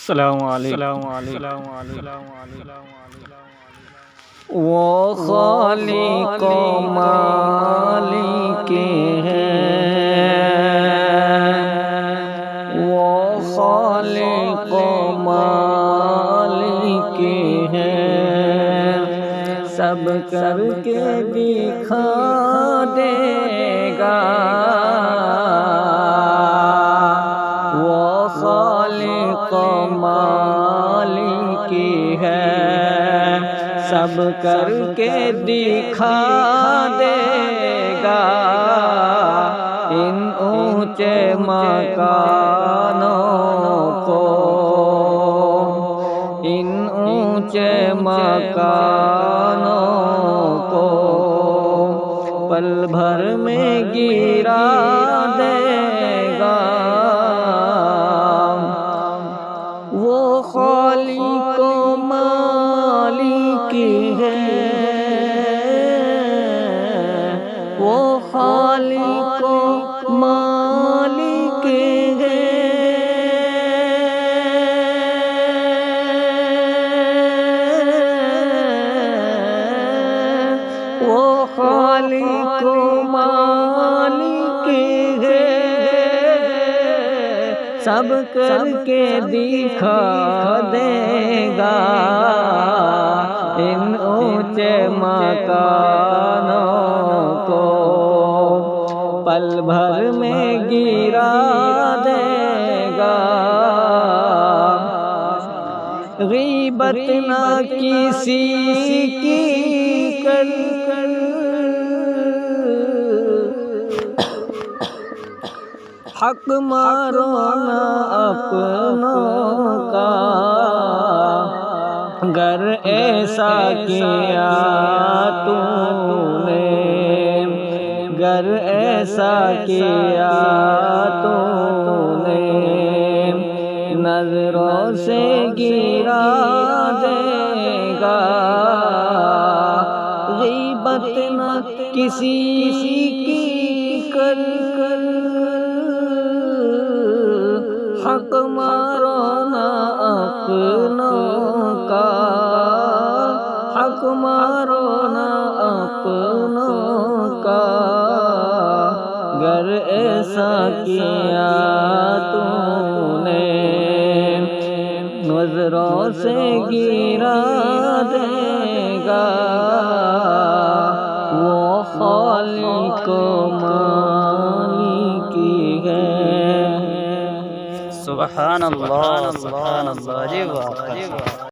السلام علیکم۔ وہ خالق و مالک ہے، وہ خالق و مالک ہے، سب کر کے دکھا دے گا۔ وہ خالق و مالک ہے، سب کر کے دکھا دے گا۔ ان اونچے مکانوں کو، ان اونچے مکانوں کو پل بھر میں گرا دے گا۔ وہ خالق و مالک ہے، وہ خالق و مالک ہے، وہ خالق و مالک ہے، سب کر کے دکھا دے گا۔ ان اونچے مکانوں کو پل بھر میں گرا دے گا۔ غیبت نہ کسی کی کر، حق مارو نہ اپنوں کا۔ گر ایسا کیا تو نے، گر ایسا کیا تو نے، نظروں سے گرا دے گا۔ غیبت نہ کسی کی کر، حق مارو نہ اپنوں کا، حق مارو نہ اپنوں کا۔ گر ایسا کیا تو نے، نظروں سے گرا دے گا۔ وہ خالق و مالک ہے۔ سبحان اللہ، سبحان اللہ، جی واہ۔